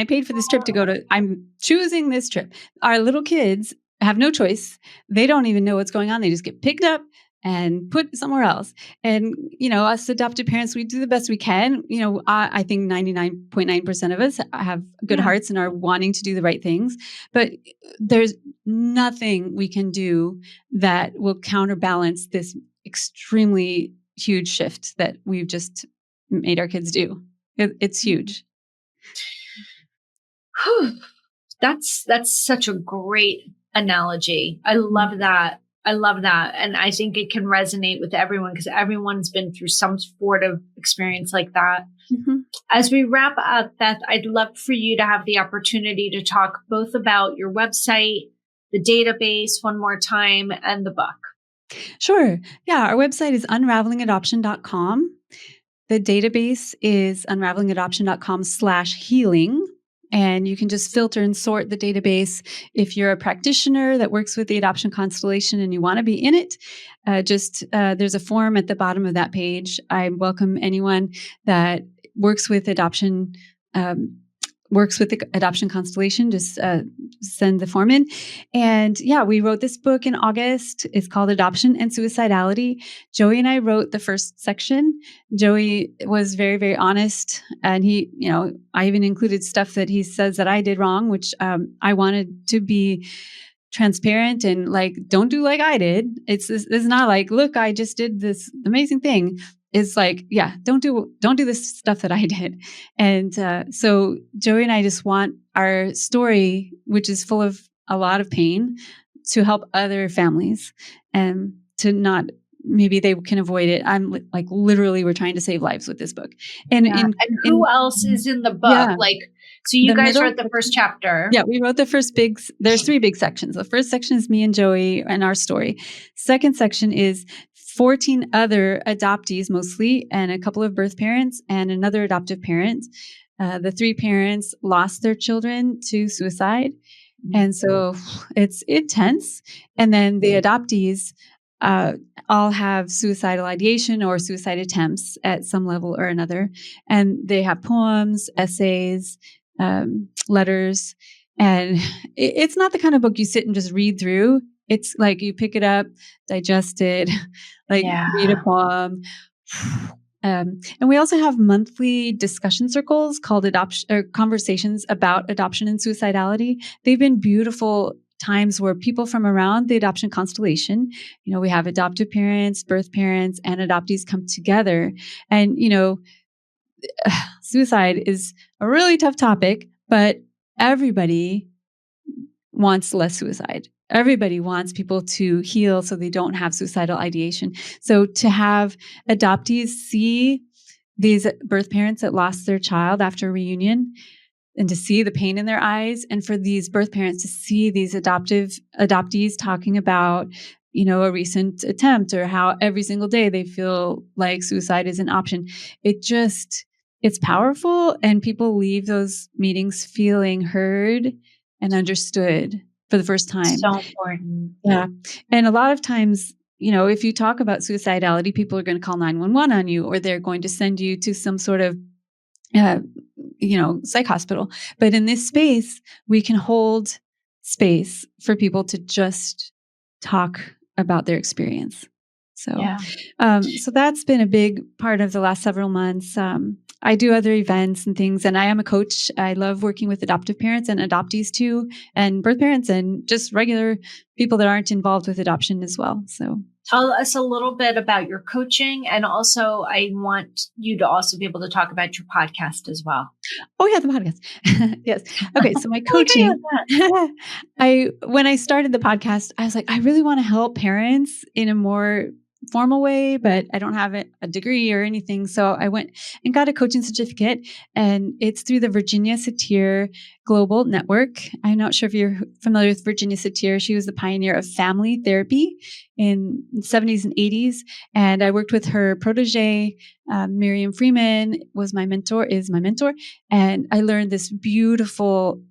paid for this trip to go to I'm choosing this trip. Our little kids have no choice. They don't even know what's going on. They just get picked up and put somewhere else. And, us adopted parents, we do the best we can. I think 99.9% of us have good Yeah. hearts and are wanting to do the right things. But there's nothing we can do that will counterbalance this extremely huge shift that we've just made our kids do. It's huge. Whew. That's such a great analogy. I love that. I love that. And I think it can resonate with everyone because everyone's been through some sort of experience like that. Mhm. As we wrap up, Beth, I'd love for you to have the opportunity to talk both about your website, the database one more time, and the book. Sure. Yeah, our website is unravelingadoption.com. The database is unravelingadoption.com/healing. And you can just filter and sort the database. If you're a practitioner that works with the adoption constellation and you want to be in it, there's a form at the bottom of that page. I welcome anyone that works with adoption. Works with the adoption constellation, just send the form in. And yeah, we wrote this book in August. It's called Adoption and Suicidality. Joey and I wrote the first section. Joey was very, very honest. And I even included stuff that he says that I did wrong, which I wanted to be transparent and like, don't do like I did. It's not like, look, I just did this amazing thing. It's like, yeah, don't do this stuff that I did. And so Joey and I just want our story, which is full of a lot of pain, to help other families and to not, maybe they can avoid it. I'm like, literally, we're trying to save lives with this book. And Yeah. And who else is in the book? Yeah. So you The guys middle wrote the first chapter. Yeah, we wrote the first there's 3 big sections. The first section is me and Joey and our story. Second section is 14 other adoptees mostly, and a couple of birth parents and another adoptive parent. The 3 parents lost their children to suicide. And so it's intense. And then the adoptees all have suicidal ideation or suicide attempts at some level or another. And they have poems, essays, letters. And it's not the kind of book you sit and just read through. It's like you pick it up, digest it, like read a poem. And we also have monthly discussion circles called adoption or conversations about adoption and suicidality. They've been beautiful times where people from around the adoption constellation, we have adoptive parents, birth parents, and adoptees come together. And, suicide is a really tough topic, but everybody wants less suicide. Everybody wants people to heal so they don't have suicidal ideation. So to have adoptees see these birth parents that lost their child after reunion and to see the pain in their eyes, and for these birth parents to see these adoptees talking about, a recent attempt or how every single day they feel like suicide is an option. It's powerful, and people leave those meetings feeling heard and understood for the first time. So important. Yeah. And a lot of times, if you talk about suicidality, people are going to call 911 on you, or they're going to send you to some sort of uh, psych hospital. But in this space, we can hold space for people to just talk about their experience. So, so that's been a big part of the last several months. I do other events and things, and I am a coach. I love working with adoptive parents and adoptees too, and birth parents, and just regular people that aren't involved with adoption as well. So, tell us a little bit about your coaching, and also I want you to also be able to talk about your podcast as well. Oh yeah, the podcast. Yes. Okay. So my coaching, when I started the podcast, I was like, I really want to help parents in a more formal way, but I don't have a degree or anything. So I went and got a coaching certificate, and it's through the Virginia Satir Global Network. I'm not sure if you're familiar with Virginia Satir. She was the pioneer of family therapy in the 70s and 80s. And I worked with her protege, Miriam Freeman is my mentor. And I learned this beautiful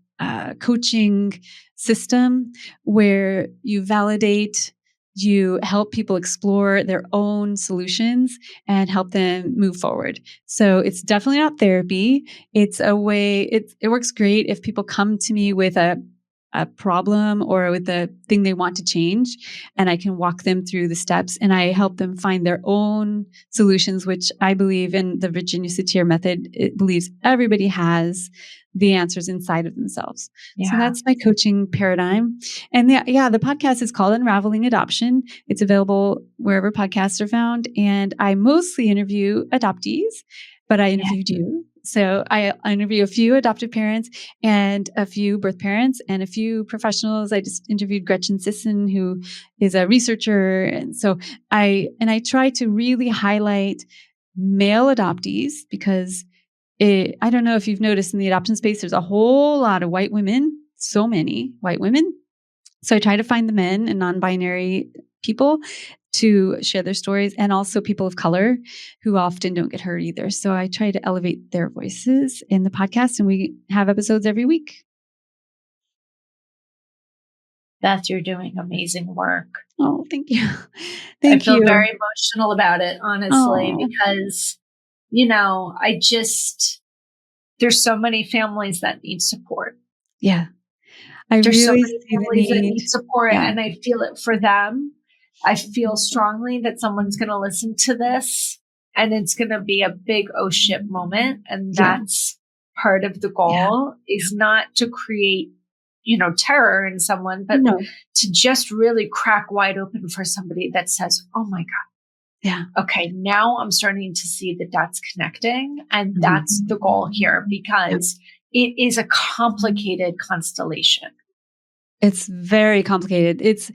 coaching system where you validate, you help people explore their own solutions and help them move forward. So it's definitely not therapy. It's a way, it works great if people come to me with a problem or with the thing they want to change, and I can walk them through the steps and I help them find their own solutions, which I believe in the Virginia Satir method. It believes everybody has the answers inside of themselves. Yeah. So that's my coaching paradigm. And the podcast is called Unraveling Adoption. It's available wherever podcasts are found. And I mostly interview adoptees, but I interviewed you. So I interview a few adoptive parents and a few birth parents and a few professionals. I just interviewed Gretchen Sisson, who is a researcher. And so I try to really highlight male adoptees because I don't know if you've noticed in the adoption space, there's a whole lot of white women, so many white women. So I try to find the men and non-binary people to share their stories, and also people of color who often don't get heard either. So I try to elevate their voices in the podcast, and we have episodes every week. Beth, you're doing amazing work. Oh, thank you. Thank you. I feel very emotional about it, honestly, because, there's so many families that need support. Yeah. There's so many families that need support, and I feel it for them. I feel strongly that someone's going to listen to this and it's going to be a big oh shit moment. And that's part of the goal is not to create, terror in someone, but to just really crack wide open for somebody that says, oh my God. Yeah. Okay. Now I'm starting to see the dots connecting, and that's the goal here, because it is a complicated constellation. It's very complicated. It's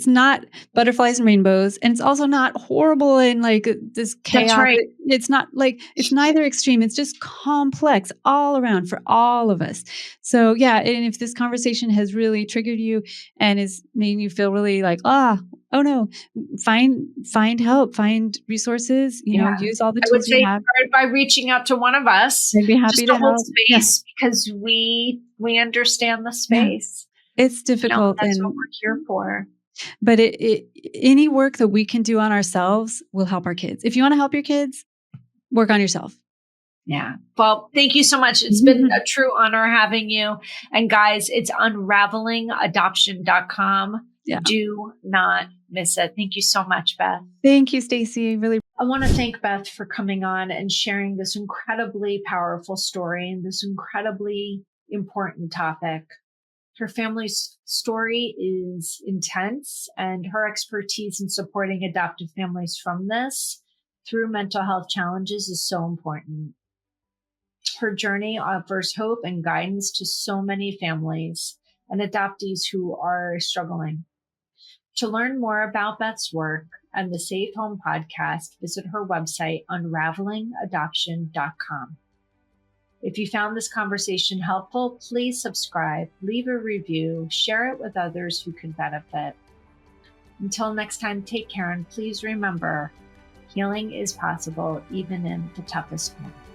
not butterflies and rainbows, and it's also not horrible and like this chaos. That's right. It's not like, it's neither extreme. It's just complex all around for all of us. So and if this conversation has really triggered you and is making you feel really like, oh no, find help, find resources, use all the tools you have. Start by reaching out to one of us. I'd be happy to hold help. space because we understand the space. It's difficult. That's what we're here for. But any work that we can do on ourselves will help our kids. If you want to help your kids, work on yourself. Yeah. Well, thank you so much. It's been a true honor having you. And guys, it's unravelingadoption.com. Yeah. Do not miss it. Thank you so much, Beth. Thank you, Stacey. I want to thank Beth for coming on and sharing this incredibly powerful story and this incredibly important topic. Her family's story is intense, and her expertise in supporting adoptive families from this through mental health challenges is so important. Her journey offers hope and guidance to so many families and adoptees who are struggling. To learn more about Beth's work and the Safe Home podcast, visit her website, unravelingadoption.com. If you found this conversation helpful, please subscribe, leave a review, share it with others who can benefit. Until next time, take care, and please remember, healing is possible even in the toughest moments.